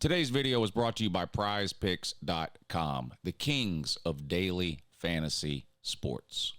Today's video was brought to you by prizepicks.com, the kings of daily fantasy sports.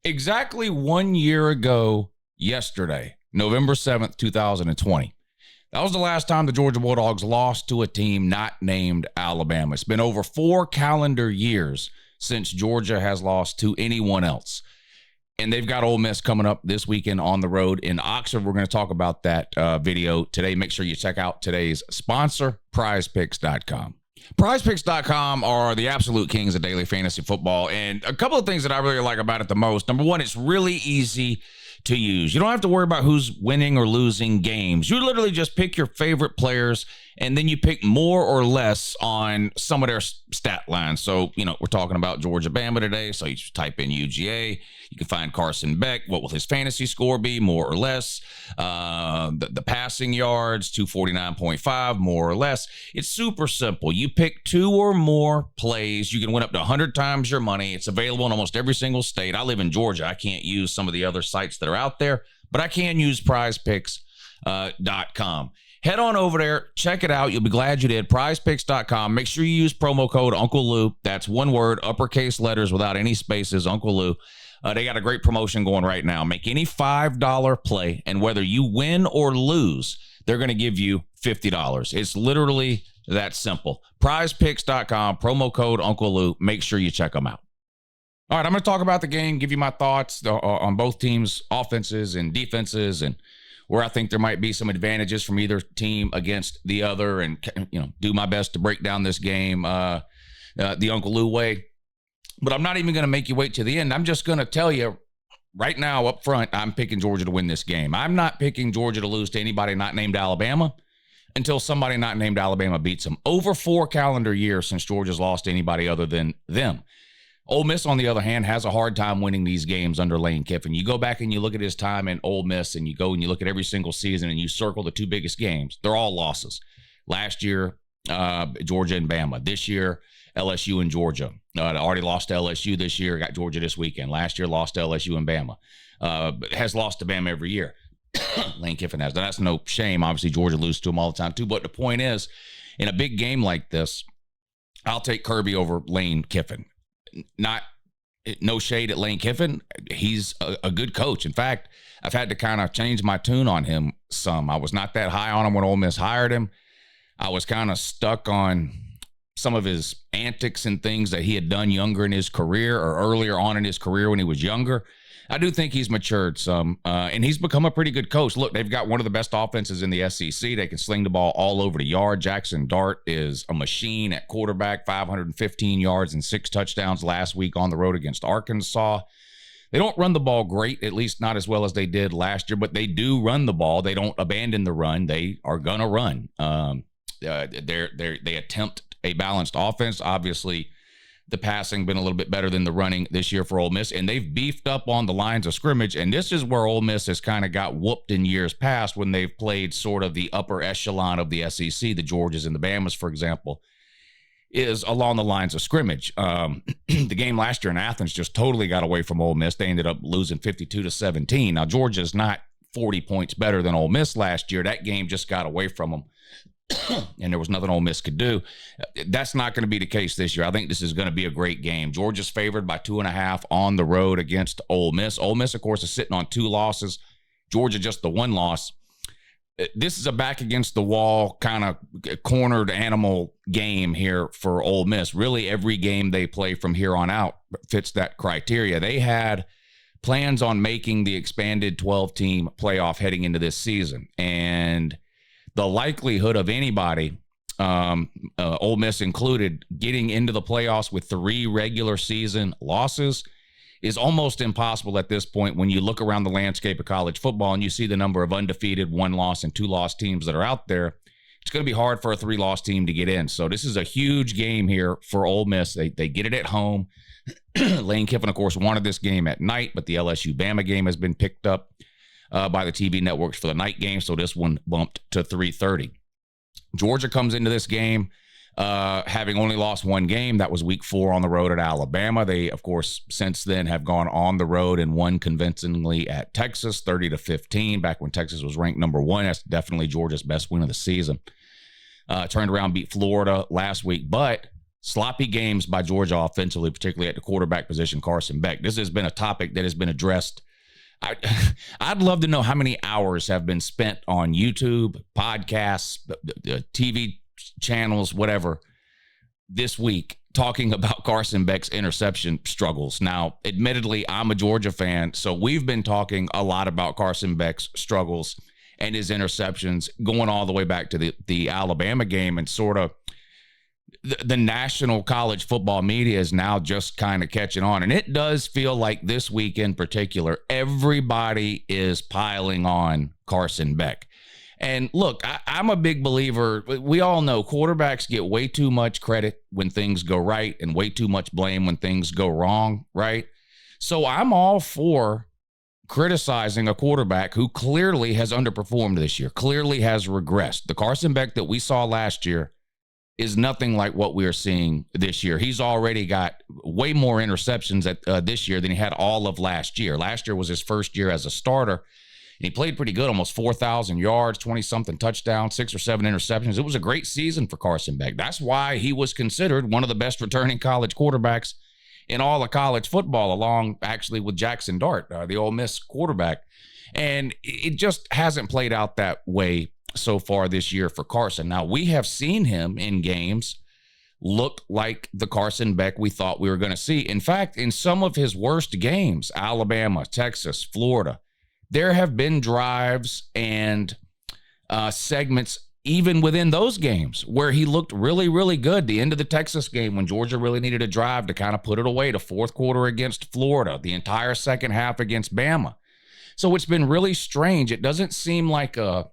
Exactly 1 year ago yesterday, November 7th, 2020, that was the last time the Georgia Bulldogs lost to a team not named Alabama. It's been over 4 calendar years since Georgia has lost to anyone else. And they've got Ole Miss coming up this weekend on the road in Oxford. We're going to talk about that video today. Make sure you check out today's sponsor, prizepicks.com. Prizepicks.com are the absolute kings of daily fantasy football. And a couple of things that I really like about it the most. Number one, it's really easy to use. You don't have to worry about who's winning or losing games. You literally just pick your favorite players, and then you pick more or less on some of their stat lines. So, we're talking about Georgia-Bama today. So you just type in UGA. You can find Carson Beck. What will his fantasy score be, more or less? The passing yards, 249.5, more or less. It's super simple. You pick 2 or more plays. You can win up to 100 times your money. It's available in almost every single state. I live in Georgia. I can't use some of the other sites that are out there, but I can use prizepicks.com. Head on over there, check it out. You'll be glad you did. Prizepicks.com. Make sure you use promo code Uncle Lou. That's one word, uppercase letters without any spaces, Uncle Lou. They got a great promotion going right now. Make any $5 play, and whether you win or lose, they're going to give you $50. It's literally that simple. Prizepicks.com, promo code Uncle Lou. Make sure you check them out. All right, I'm going to talk about the game, give you my thoughts on both teams' offenses and defenses, and where I think there might be some advantages from either team against the other, and do my best to break down this game the Uncle Lou way. But I'm not even going to make you wait to the end. I'm just going to tell you right now up front, I'm picking Georgia to win this game. I'm not picking Georgia to lose to anybody not named Alabama until somebody not named Alabama beats them. Over 4 calendar years since Georgia's lost to anybody other than them. Ole Miss, on the other hand, has a hard time winning these games under Lane Kiffin. You go back and you look at his time in Ole Miss, and you go and you look at every single season, and you circle the 2 biggest games. They're all losses. Last year, Georgia and Bama. This year, LSU and Georgia. Already lost to LSU this year. Got Georgia this weekend. Last year, lost to LSU and Bama. Has lost to Bama every year. Lane Kiffin has. That's no shame. Obviously, Georgia loses to him all the time, too. But the point is, in a big game like this, I'll take Kirby over Lane Kiffin. No shade at Lane Kiffin. He's a good coach. In fact, I've had to kind of change my tune on him some. I was not that high on him when Ole Miss hired him. I was kind of stuck on some of his antics and things that he had done younger in his career, or earlier on in his career when he was younger. I do think he's matured some, and he's become a pretty good coach. Look, they've got one of the best offenses in the SEC. They can sling the ball all over the yard. Jackson Dart is a machine at quarterback, 515 yards and 6 touchdowns last week on the road against Arkansas. They don't run the ball great, at least not as well as they did last year, but they do run the ball. They don't abandon the run. They are going to run. They attempt a balanced offense. Obviously, the passing been a little bit better than the running this year for Ole Miss, and they've beefed up on the lines of scrimmage, and this is where Ole Miss has kind of got whooped in years past when they've played sort of the upper echelon of the SEC, the Georgias and the Bamas, for example, is along the lines of scrimmage. The game last year in Athens just totally got away from Ole Miss. They ended up losing 52-17. Now, Georgia's not 40 points better than Ole Miss last year. That game just got away from them. And there was nothing Ole Miss could do. That's not going to be the case this year. I think this is going to be a great game. Georgia's favored by 2.5 on the road against Ole Miss. Ole Miss, of course, is sitting on 2 losses. Georgia just the 1 loss. This is a back against the wall kind of cornered animal game here for Ole Miss. Really, every game they play from here on out fits that criteria. They had plans on making the expanded 12-team playoff heading into this season, and the likelihood of anybody, Ole Miss included, getting into the playoffs with 3 regular season losses is almost impossible at this point when you look around the landscape of college football and you see the number of undefeated 1-loss and 2-loss teams that are out there. It's going to be hard for a 3-loss team to get in. So this is a huge game here for Ole Miss. They get it at home. Lane Kiffin, of course, wanted this game at night, but the LSU-Bama game has been picked up by the TV networks for the night game, so this one bumped to 3:30. Georgia comes into this game having only lost 1 game. That was week 4 on the road at Alabama. They, of course, since then have gone on the road and won convincingly at Texas, 30-15, back when Texas was ranked number 1. That's definitely Georgia's best win of the season. Turned around, beat Florida last week, but sloppy games by Georgia offensively, particularly at the quarterback position, Carson Beck. This has been a topic that has been addressed. I'd love to know how many hours have been spent on YouTube, podcasts, TV channels, whatever, this week talking about Carson Beck's interception struggles. Now, admittedly, I'm a Georgia fan, so we've been talking a lot about Carson Beck's struggles and his interceptions going all the way back to the Alabama game, and sort of the national college football media is now just kind of catching on. And it does feel like this week in particular, everybody is piling on Carson Beck. And look, I'm a big believer. We all know quarterbacks get way too much credit when things go right and way too much blame when things go wrong, right? So I'm all for criticizing a quarterback who clearly has underperformed this year, clearly has regressed. The Carson Beck that we saw last year is nothing like what we are seeing this year. He's already got way more interceptions this year than he had all of last year. Last year was his first year as a starter. And he played pretty good, almost 4,000 yards, 20-something touchdowns, 6 or 7 interceptions. It was a great season for Carson Beck. That's why he was considered one of the best returning college quarterbacks in all of college football, along actually with Jackson Dart, the Ole Miss quarterback. And it just hasn't played out that way so far this year for Carson. Now, we have seen him in games look like the Carson Beck we thought we were going to see. In fact, in some of his worst games, Alabama, Texas, Florida, there have been drives and segments even within those games where he looked really, really good. The end of the Texas game when Georgia really needed a drive to kind of put it away, the fourth quarter against Florida, the entire second half against Bama. So it's been really strange. It doesn't seem like a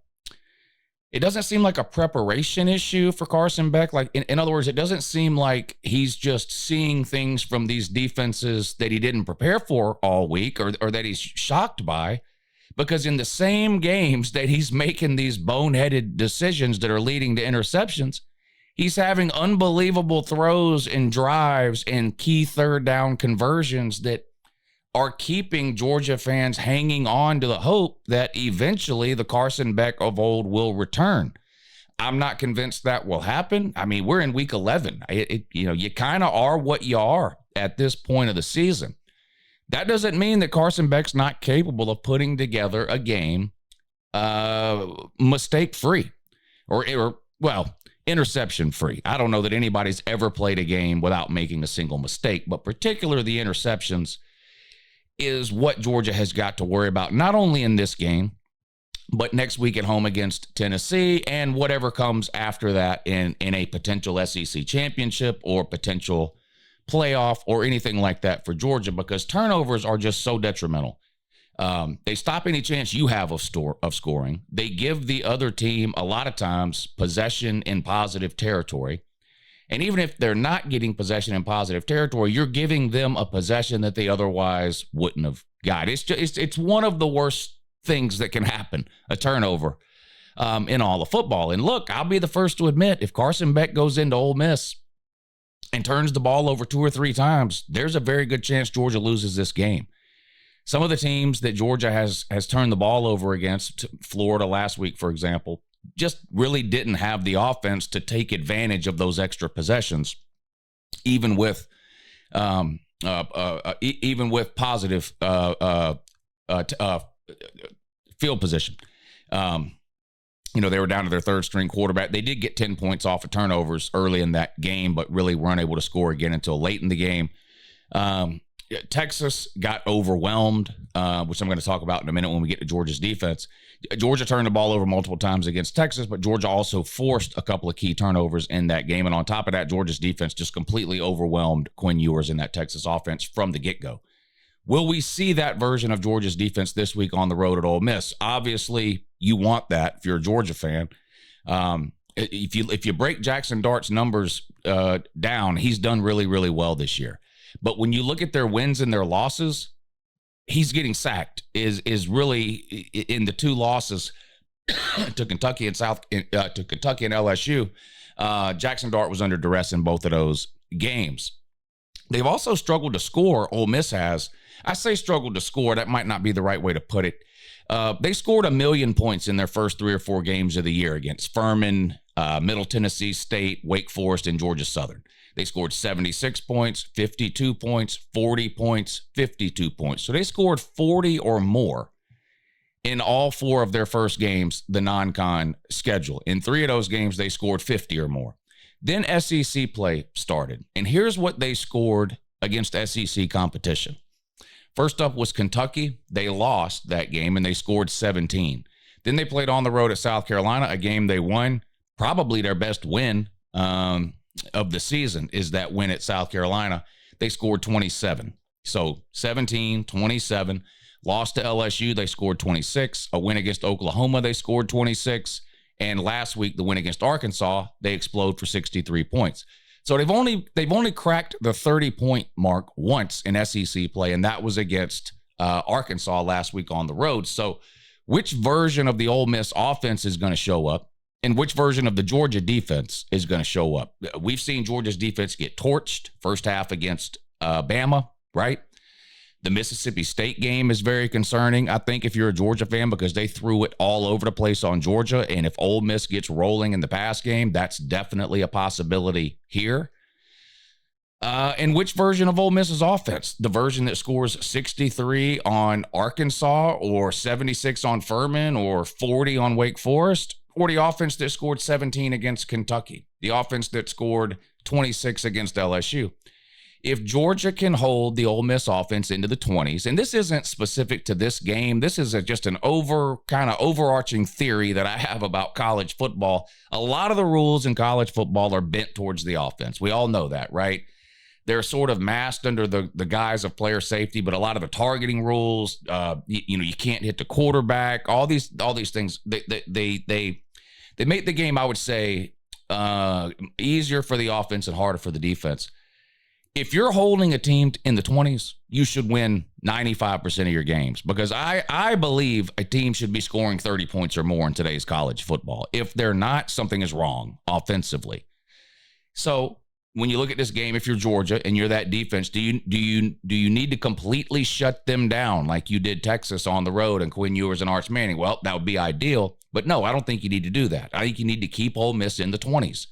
preparation issue for Carson Beck. Like, in other words, it doesn't seem like he's just seeing things from these defenses that he didn't prepare for all week or that he's shocked by. Because in the same games that he's making these boneheaded decisions that are leading to interceptions, he's having unbelievable throws and drives and key third down conversions that are keeping Georgia fans hanging on to the hope that eventually the Carson Beck of old will return. I'm not convinced that will happen. I mean, we're in week 11. You kind of are what you are at this point of the season. That doesn't mean that Carson Beck's not capable of putting together a game mistake-free or interception-free. I don't know that anybody's ever played a game without making a single mistake, but particularly the interceptions is what Georgia has got to worry about, not only in this game, but next week at home against Tennessee and whatever comes after that in a potential SEC championship or potential playoff or anything like that for Georgia, because turnovers are just so detrimental. They stop any chance you have of scoring. They give the other team a lot of times possession in positive territory. And even if they're not getting possession in positive territory, you're giving them a possession that they otherwise wouldn't have got. It's one of the worst things that can happen, a turnover in all of football. And look, I'll be the first to admit, if Carson Beck goes into Ole Miss and turns the ball over 2 or 3 times, there's a very good chance Georgia loses this game. Some of the teams that Georgia has turned the ball over against, Florida last week, for example, just really didn't have the offense to take advantage of those extra possessions, even with positive field position. They were down to their third string quarterback. They did get 10 points off of turnovers early in that game, but really weren't able to score again until late in the game. Texas got overwhelmed, which I'm going to talk about in a minute when we get to Georgia's defense. Georgia turned the ball over multiple times against Texas, but Georgia also forced a couple of key turnovers in that game. And on top of that, Georgia's defense just completely overwhelmed Quinn Ewers in that Texas offense from the get-go. Will we see that version of Georgia's defense this week on the road at Ole Miss? Obviously, you want that if you're a Georgia fan. If you break Jackson Dart's numbers down, he's done really, really well this year. But when you look at their wins and their losses, he's getting sacked. Is really in the 2 losses to Kentucky and LSU. Jackson Dart was under duress in both of those games. They've also struggled to score. Ole Miss has. I say struggled to score. That might not be the right way to put it. They scored 1 million points in their first 3 or 4 games of the year against Furman, Middle Tennessee State, Wake Forest, and Georgia Southern. They scored 76 points, 52 points, 40 points, 52 points. So they scored 40 or more in all 4 of their first games, the non-con schedule. In 3 of those games, they scored 50 or more. Then SEC play started. And here's what they scored against SEC competition. First up was Kentucky. They lost that game, and they scored 17. Then they played on the road at South Carolina, a game they won. Probably their best win of the season is that win at South Carolina. They scored 27. So 17, 27. Lost to LSU, they scored 26. A win against Oklahoma, they scored 26. And last week, the win against Arkansas, they explode for 63 points. So they've only cracked the 30-point mark once in SEC play, and that was against Arkansas last week on the road. So which version of the Ole Miss offense is going to show up, and which version of the Georgia defense is going to show up? We've seen Georgia's defense get torched first half against Bama, right? The Mississippi State game is very concerning, I think, if you're a Georgia fan, because they threw it all over the place on Georgia. And if Ole Miss gets rolling in the pass game, that's definitely a possibility here. And which version of Ole Miss's offense? The version that scores 63 on Arkansas or 76 on Furman or 40 on Wake Forest? Or the offense that scored 17 against Kentucky? The offense that scored 26 against LSU? If Georgia can hold the Ole Miss offense into the 20s, and this isn't specific to this game, this is just an overarching theory that I have about college football. A lot of the rules in college football are bent towards the offense. We all know that, right? They're sort of masked under the guise of player safety, but a lot of the targeting rules, you can't hit the quarterback. All these things, they make the game, I would say, easier for the offense and harder for the defense. If you're holding a team in the 20s, you should win 95% of your games, because I believe a team should be scoring 30 points or more in today's college football. If they're not, something is wrong offensively. So when you look at this game, if you're Georgia and you're that defense, do you need to completely shut them down like you did Texas on the road and Quinn Ewers and Arch Manning? Well, that would be ideal, but no, I don't think you need to do that. I think you need to keep Ole Miss in the 20s.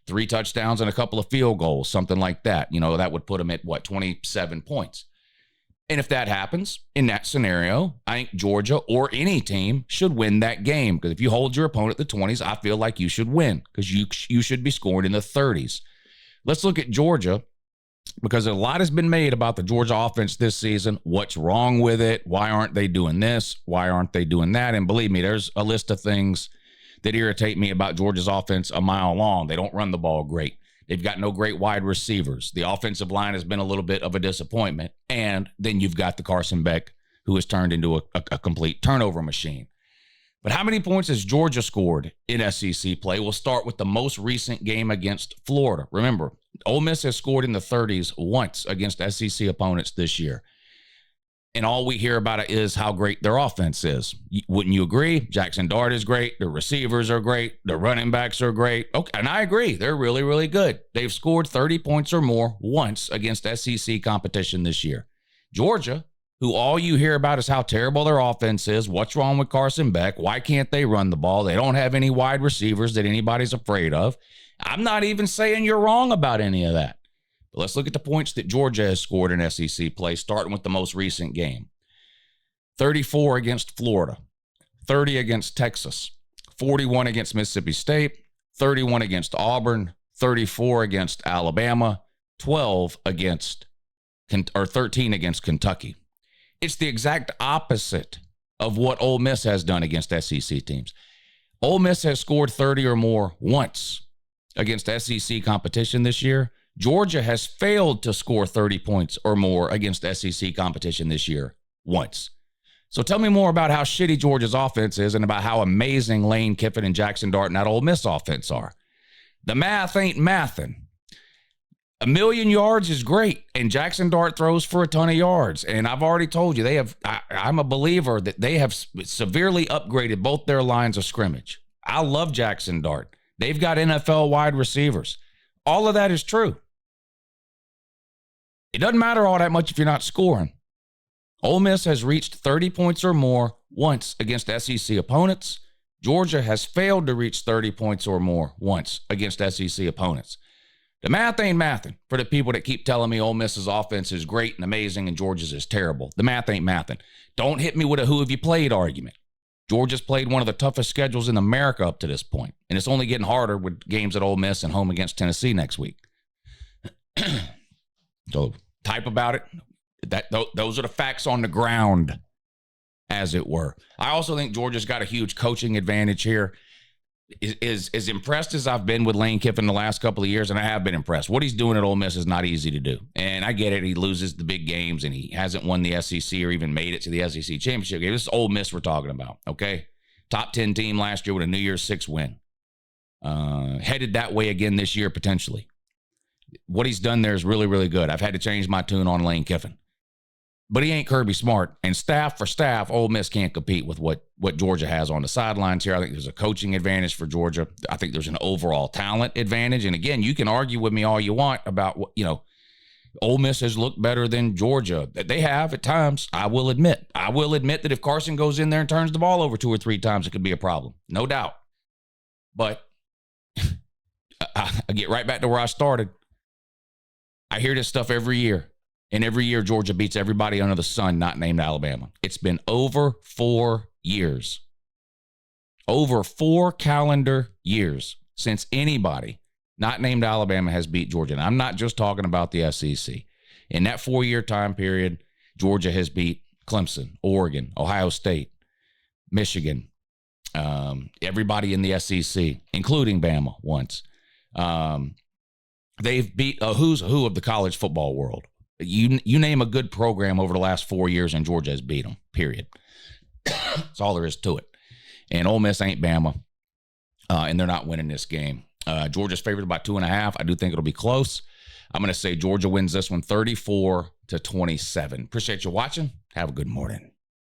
3 touchdowns and a couple of field goals, something like that. That would put them at, 27 points. And if that happens, in that scenario, I think Georgia or any team should win that game. Because if you hold your opponent at the 20s, I feel like you should win, because you should be scoring in the 30s. Let's look at Georgia, because a lot has been made about the Georgia offense this season. What's wrong with it? Why aren't they doing this? Why aren't they doing that? And believe me, there's a list of things that irritate me about Georgia's offense a mile long. They don't run the ball great. They've got no great wide receivers. The offensive line has been a little bit of a disappointment. And then you've got the Carson Beck, who has turned into a complete turnover machine. But how many points has Georgia scored in SEC play? We'll start with the most recent game against Florida. Remember, Ole Miss has scored in the 30s once against SEC opponents this year. And all we hear about it is how great their offense is. Wouldn't you agree? Jackson Dart is great. The receivers are great. The running backs are great. Okay, and I agree. They're really, really good. They've scored 30 points or more once against SEC competition this year. Georgia, who all you hear about is how terrible their offense is, what's wrong with Carson Beck, why can't they run the ball? They don't have any wide receivers that anybody's afraid of. I'm not even saying you're wrong about any of that. But let's look at the points that Georgia has scored in SEC play, starting with the most recent game. 34 against Florida, 30 against Texas, 41 against Mississippi State, 31 against Auburn, 34 against Alabama, 13 against Kentucky. It's the exact opposite of what Ole Miss has done against SEC teams. Ole Miss has scored 30 or more once against SEC competition this year. Georgia has failed to score 30 points or more against SEC competition this year once. So tell me more about how shitty Georgia's offense is and about how amazing Lane Kiffin and Jackson Dart and that Ole Miss offense are. The math ain't mathing. 1 million yards is great, and Jackson Dart throws for a ton of yards. And I've already told you, I'm a believer that they have severely upgraded both their lines of scrimmage. I love Jackson Dart. They've got NFL wide receivers. All of that is true. It doesn't matter all that much if you're not scoring. Ole Miss has reached 30 points or more once against SEC opponents. Georgia has failed to reach 30 points or more once against SEC opponents. The math ain't mathing for the people that keep telling me Ole Miss's offense is great and amazing and Georgia's is terrible. The math ain't mathing. Don't hit me with a who have you played argument. Georgia's played one of the toughest schedules in America up to this point, and it's only getting harder with games at Ole Miss and home against Tennessee next week. So type about it. Those are the facts on the ground, as it were. I also think Georgia's got a huge coaching advantage here. As impressed as I've been with Lane Kiffin the last couple of years, and I have been impressed, what he's doing at Ole Miss is not easy to do. And I get it. He loses the big games, and he hasn't won the SEC or even made it to the SEC championship game. This is Ole Miss we're talking about, okay? Top 10 team last year with a New Year's 6 win. Headed that way again this year, potentially. What he's done there is really, really good. I've had to change my tune on Lane Kiffin. But he ain't Kirby Smart. And staff for staff, Ole Miss can't compete with what Georgia has on the sidelines here. I think there's a coaching advantage for Georgia. I think there's an overall talent advantage. And again, you can argue with me all you want about what, Ole Miss has looked better than Georgia. They have at times, I will admit. I will admit that if Carson goes in there and turns the ball over 2 or 3 times, it could be a problem. No doubt. But I get right back to where I started. I hear this stuff every year. And every year, Georgia beats everybody under the sun not named Alabama. It's been over 4 years. Over 4 calendar years since anybody not named Alabama has beat Georgia. And I'm not just talking about the SEC. In that 4-year time period, Georgia has beat Clemson, Oregon, Ohio State, Michigan, everybody in the SEC, including Bama once. They've beat a who's who of the college football world. You name a good program over the last 4 years, and Georgia has beat them, period. That's all there is to it. And Ole Miss ain't Bama, and they're not winning this game. Georgia's favored by 2.5. I do think it'll be close. I'm going to say Georgia wins this one 34-27. Appreciate you watching. Have a good morning.